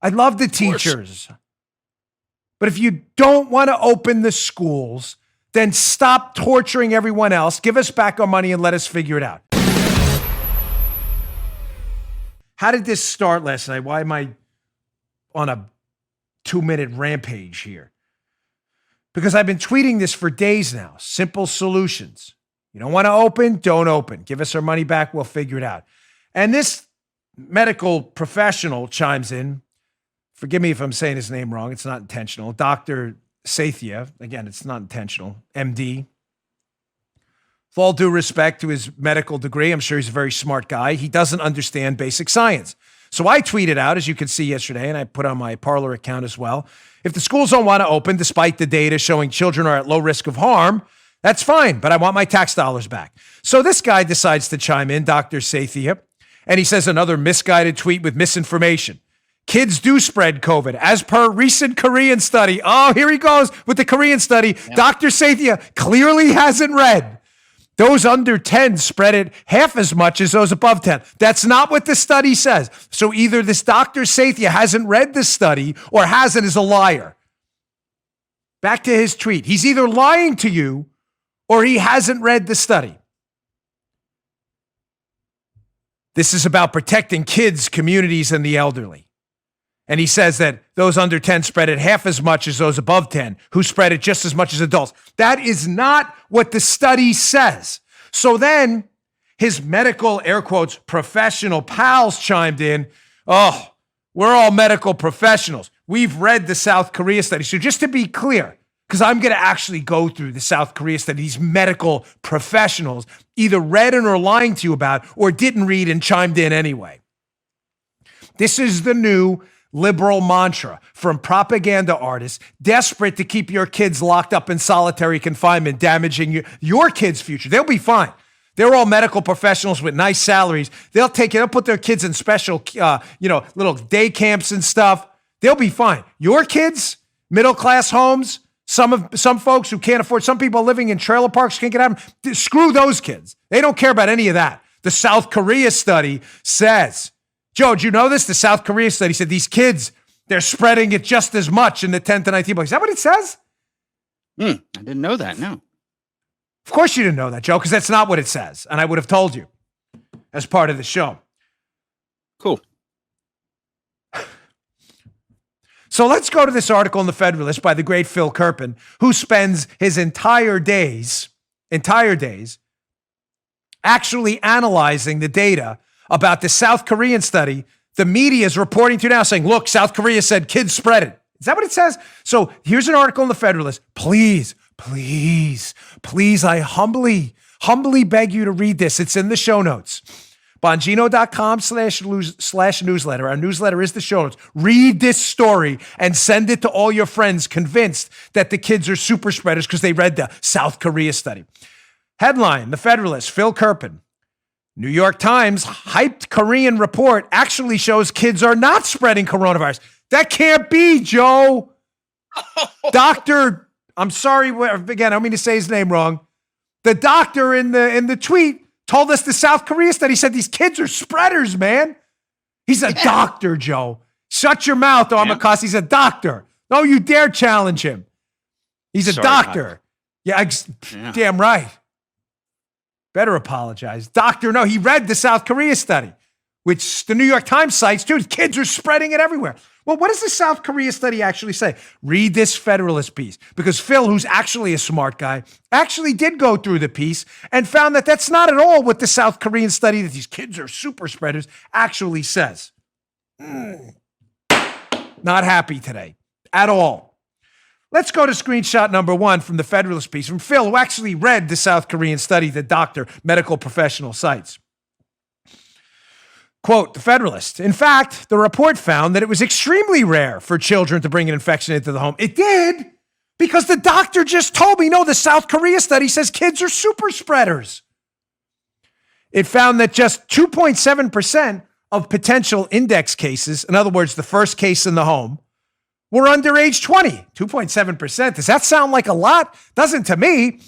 I love the teachers. But if you don't want to open the schools, then stop torturing everyone else. Give us back our money and let us figure it out. How did this start last night? Why am I on a 2-minute rampage here? Because I've been tweeting this for days now. Simple solutions. You don't want to open? Don't open. Give us our money back. We'll figure it out. And this medical professional chimes in. Forgive me if I'm saying his name wrong. It's not intentional. Dr. Sathya. Again, it's not intentional. MD. With all due respect to his medical degree, I'm sure he's a very smart guy. He doesn't understand basic science. So I tweeted out, as you could see yesterday, and I put on my Parler account as well, if the schools don't want to open, despite the data showing children are at low risk of harm, that's fine, but I want my tax dollars back. So this guy decides to chime in, Dr. Sathya, and he says another misguided tweet with misinformation. Kids do spread COVID, as per recent Korean study. Oh, here he goes with the Korean study. Yeah. Dr. Sathya clearly hasn't read. Those under 10 spread it half as much as those above 10. That's not what the study says. So either this Dr. Sathya hasn't read the study or hasn't is a liar. Back to his tweet. He's either lying to you or he hasn't read the study. This is about protecting kids, communities, and the elderly. And he says that those under 10 spread it half as much as those above 10, who spread it just as much as adults. That is not what the study says. So then his medical, air quotes, professional pals chimed in. Oh, we're all medical professionals. We've read the South Korea study. So just to be clear, because I'm going to actually go through the South Korea study, these medical professionals either read and are lying to you about or didn't read and chimed in anyway. This is the new liberal mantra from propaganda artists desperate to keep your kids locked up in solitary confinement, damaging your kids' future. They'll be fine. They're all medical professionals with nice salaries. They'll put their kids in special, little day camps and stuff. They'll be fine. Your kids, middle-class homes, some folks who can't afford, some people living in trailer parks can't get out of them. Screw those kids. They don't care about any of that. The South Korea study says, Joe, did you know this? The South Korea study said these kids, they're spreading it just as much in the 10 to 19 blocks. Is that what it says? I didn't know that, no. Of course you didn't know that, Joe, because that's not what it says. And I would have told you as part of the show. Cool. So let's go to this article in the Federalist by the great Phil Kerpen, who spends his entire days actually analyzing the data about the South Korean study. The media is reporting to now saying, look, South Korea said kids spread it. Is that what it says? So here's an article in the Federalist. Please, I humbly beg you to read this. It's in the show notes. Bongino.com/newsletter. Our newsletter is the show notes. Read this story and send it to all your friends convinced that the kids are super spreaders because they read the South Korea study. Headline, The Federalist, Phil Kerpen. New York Times hyped Korean report actually shows kids are not spreading coronavirus. That can't be, Joe. Doctor, I'm sorry, again, I don't mean to say his name wrong. The doctor in the tweet told us the South Korea study said these kids are spreaders, man. He's a doctor, Joe. Shut your mouth, Armacost. He's a doctor. Don't you dare challenge him. He's a doctor. Damn right. Better apologize. Doctor, no, he read the South Korea study, which the New York Times cites too. Kids are spreading it everywhere. Well, what does the South Korea study actually say? Read this Federalist piece, because Phil, who's actually a smart guy, actually did go through the piece and found that that's not at all what the South Korean study that these kids are super spreaders actually says. Not happy today at all. Let's go to screenshot number 1 from the Federalist piece from Phil, who actually read the South Korean study that Dr. Medical Professional cites. Quote, The Federalist. In fact, the report found that it was extremely rare for children to bring an infection into the home. It did, because the doctor just told me, no, the South Korea study says kids are super spreaders. It found that just 2.7% of potential index cases, in other words, the first case in the home, were under age 20. 2.7%. Does that sound like a lot? Doesn't to me.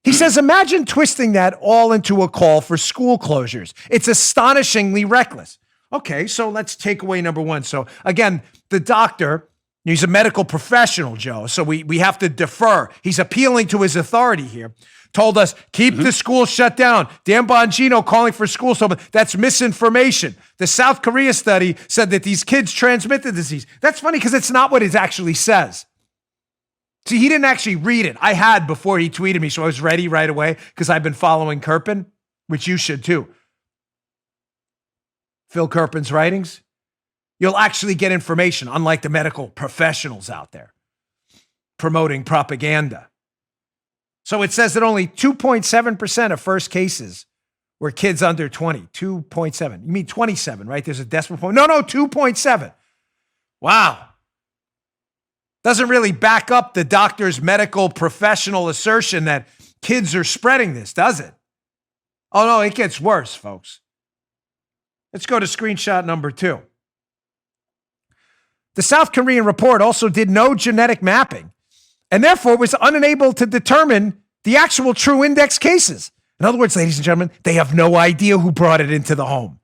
He says, imagine twisting that all into a call for school closures. It's astonishingly reckless. Okay, so let's take away number one. So again, the doctor, he's a medical professional, Joe. So we have to defer. He's appealing to his authority here. Told us, keep the school shut down. Dan Bongino calling for schools to open. That's misinformation. The South Korea study said that these kids transmit the disease. That's funny because it's not what it actually says. See, he didn't actually read it. I had before he tweeted me, so I was ready right away because I've been following Kirpin, which you should too. Phil Kirpin's writings. You'll actually get information, unlike the medical professionals out there promoting propaganda. So it says that only 2.7% of first cases were kids under 20. 2.7. You mean 27, right? There's a decimal point. No, 2.7. Wow. Doesn't really back up the doctor's medical professional assertion that kids are spreading this, does it? Oh, no, it gets worse, folks. Let's go to screenshot number 2. The South Korean report also did no genetic mapping and therefore was unable to determine the actual true index cases. In other words, ladies and gentlemen, they have no idea who brought it into the home.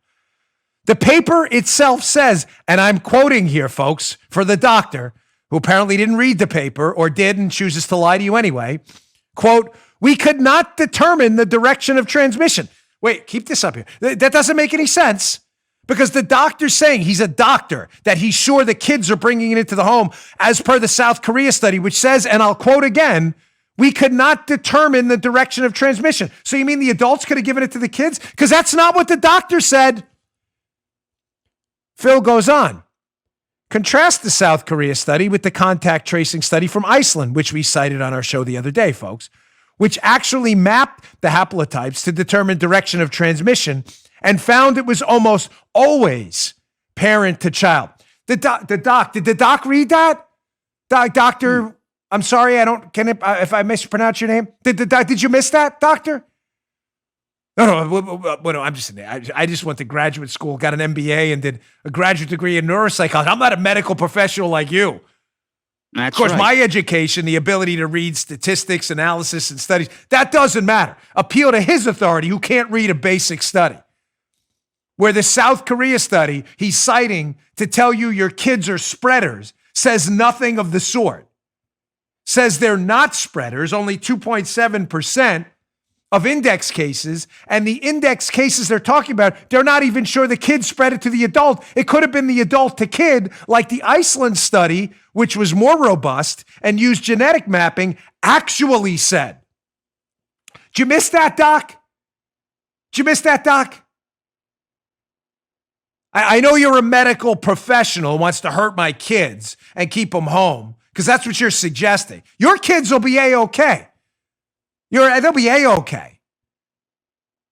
The paper itself says, and I'm quoting here, folks, for the doctor, who apparently didn't read the paper or did and chooses to lie to you anyway, quote, we could not determine the direction of transmission. Wait, keep this up here. That doesn't make any sense because the doctor's saying he's a doctor, that he's sure the kids are bringing it into the home as per the South Korea study, which says, and I'll quote again, we could not determine the direction of transmission. So you mean the adults could have given it to the kids? Because that's not what the doctor said. Phil goes on. Contrast the South Korea study with the contact tracing study from Iceland, which we cited on our show the other day, folks, which actually mapped the haplotypes to determine direction of transmission and found it was almost always parent to child. Did the doc read that? Doctor, I'm sorry, if I mispronounce your name. Did you miss that, doctor? No, I'm just saying. I just went to graduate school, got an MBA, and did a graduate degree in neuropsychology. I'm not a medical professional like you. That's of course, right. my education, the ability to read statistics, analysis, and studies, that doesn't matter. Appeal to his authority who can't read a basic study. Where the South Korea study he's citing to tell you your kids are spreaders says nothing of the sort. Says they're not spreaders, only 2.7% of index cases, and the index cases they're talking about, they're not even sure the kid spread it to the adult. It could have been the adult to kid, like the Iceland study, which was more robust and used genetic mapping, actually said. Did you miss that, Doc? I know you're a medical professional who wants to hurt my kids and keep them home, because that's what you're suggesting. Your kids will be A-okay. They'll be A-okay.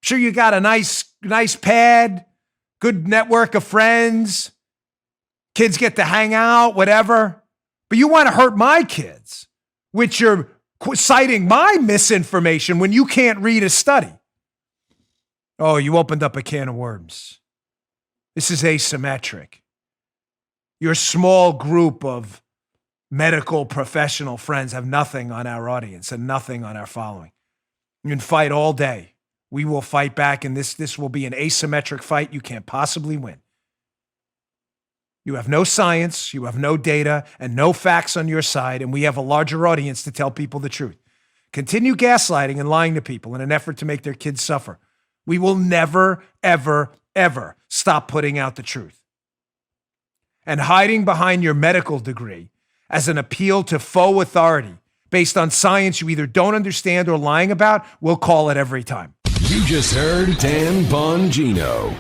Sure, you got a nice pad, good network of friends. Kids get to hang out, whatever. But you want to hurt my kids, which you're citing my misinformation when you can't read a study. Oh, you opened up a can of worms. This is asymmetric. Your small group of medical professional friends have nothing on our audience and nothing on our following. You can fight all day. We will fight back, and this will be an asymmetric fight you can't possibly win. You have no science, you have no data, and no facts on your side, and we have a larger audience to tell people the truth. Continue gaslighting and lying to people in an effort to make their kids suffer. We will never, ever, ever stop putting out the truth. And hiding behind your medical degree as an appeal to faux authority based on science you either don't understand or lying about, we'll call it every time. You just heard Dan Bongino.